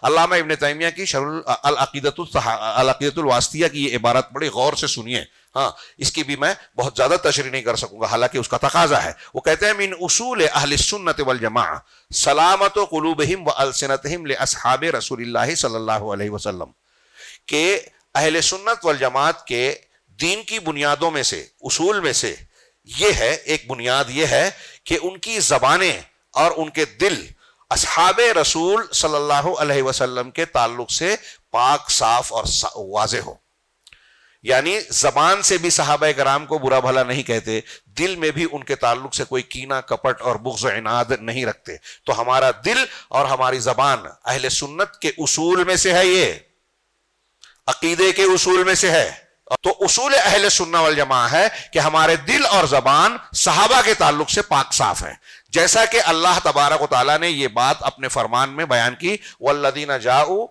علامہ ابن تیمیہ کی شرح العقیدۃ الواسطیہ کی یہ عبارت بڑی غور سے سنیے. ہاں اس کی بھی میں بہت زیادہ تشریح نہیں کر سکوں گا حالانکہ اس کا تقاضا ہے. وہ کہتے ہیں من اصول اہل السنت والجماعہ سلامت قلوبہم والسنتہم لاصحاب رسول اللہ صلی اللہ علیہ وسلم، کہ اہل سنت والجماعت کے دین کی بنیادوں میں سے، اصول میں سے یہ ہے، ایک بنیاد یہ ہے کہ ان کی زبانیں اور ان کے دل اصحاب رسول صلی اللہ علیہ وسلم کے تعلق سے پاک، صاف اور واضح ہو. یعنی زبان سے بھی صحابہ کرام کو برا بھلا نہیں کہتے، دل میں بھی ان کے تعلق سے کوئی کینہ، کپٹ اور بغض و عناد نہیں رکھتے. تو ہمارا دل اور ہماری زبان اہل سنت کے اصول میں سے ہے، یہ عقیدے کے اصول میں سے ہے. تو اصول اہل سنہ والجماعہ ہے کہ ہمارے دل اور زبان صحابہ کے تعلق سے پاک صاف ہے. جیسا کہ اللہ تبارک و تعالیٰ نے یہ بات اپنے فرمان میں بیان کی، والذین جاؤوا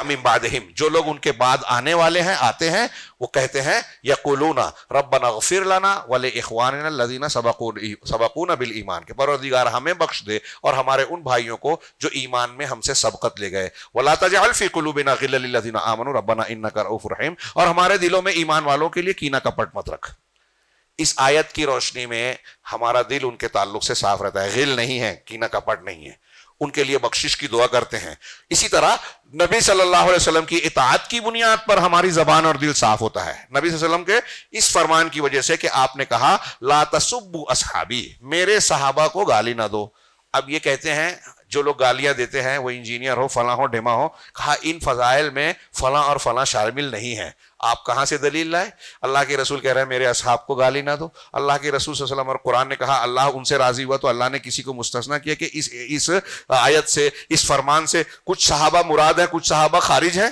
من بعدہم، جو لوگ ان کے بعد آنے والے ہیں، آتے ہیں، وہ کہتے ہیں یقولون ربنا اغفر لنا ولاخواننا الذین سبقونا بالایمان، کہ پروردگار ہمیں بخش دے اور ہمارے ان بھائیوں کو جو ایمان میں ہم سے سبقت لے گئے. ولا تجعل فی قلوبنا غلا للذین آمنوا ربنا انک رؤوف رحیم، اور ہمارے دلوں میں ایمان والوں کے لیے کینہ کپٹ مت رکھ. اس آیت کی روشنی میں ہمارا دل ان کے تعلق سے صاف رہتا ہے، غل نہیں ہے، کینہ کپٹ نہیں ہے، ان کے لیے بخشش کی دعا کرتے ہیں. اسی طرح نبی صلی اللہ علیہ وسلم کی اطاعت کی بنیاد پر ہماری زبان اور دل صاف ہوتا ہے. نبی صلی اللہ علیہ وسلم کے اس فرمان کی وجہ سے کہ آپ نے کہا لا تسبوا اصحابی، میرے صحابہ کو گالی نہ دو. اب یہ کہتے ہیں جو لوگ گالیاں دیتے ہیں وہ انجینئر ہو، فلاں ہو، ڈھیما ہو. کہا ان فضائل میں فلاں اور فلاں شامل نہیں ہے. آپ کہاں سے دلیل لائے؟ اللہ کے رسول کہہ رہے ہیں میرے اصحاب کو گالی نہ دو. اللہ کے رسول صلی اللہ علیہ وسلم اور قرآن نے کہا اللہ ان سے راضی ہوا، تو اللہ نے کسی کو مستثنیٰ کیا کہ اس آیت سے، اس فرمان سے کچھ صحابہ مراد ہے، کچھ صحابہ خارج ہے.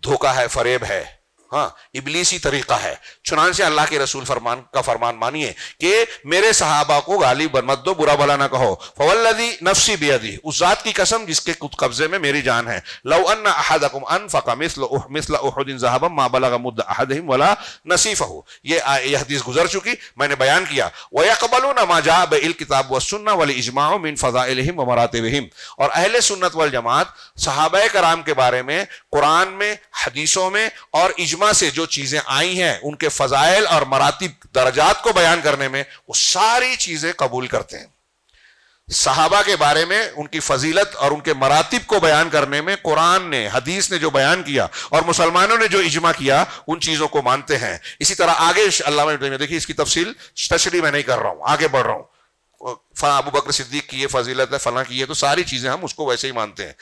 دھوکہ ہے، فریب ہے، ہاں ابلیسی طریقہ ہے. چنانچہ اللہ کے رسول کا فرمان مانیے کہ میرے صحابہ کو گالی مت دو، برا بھلا نہ کہو. فوالذی نفسی بیدی، اس ذات کی قسم جس کے قبضے میں میری جان ہے، لو ان احدکم انفق مثل احد ذهبا ما بلغ مد احدهم ولا نصیفہ. یہ حدیث گزر چکی، میں نے بیان کیا. ويقبلون ما جاء بالکتاب والسنہ والاجماع من فضائلهم ومراتبهم، اور اہل سنت والجماعت صحابہ کرام کے بارے میں قرآن میں، حدیثوں میں اور اجماع سے جو چیزیں آئی ہیں ان کے فضائل اور مراتب، درجات کو بیان کرنے میں وہ ساری چیزیں قبول کرتے ہیں. صحابہ کے بارے میں ان کی فضیلت اور ان کے مراتب کو بیان کرنے میں قرآن نے، حدیث نے جو بیان کیا اور مسلمانوں نے جو اجماع کیا، ان چیزوں کو مانتے ہیں. اسی طرح آگے علامہ ابن تیمیہ، دیکھیے اس کی تفصیل تشریح میں نہیں کر رہا ہوں، آگے بڑھ رہا ہوں. فلاں ابو بکر صدیق کی یہ فضیلت ہے، فلاں کی یہ، تو ساری چیزیں ہم اس کو ویسے ہی مانتے ہیں.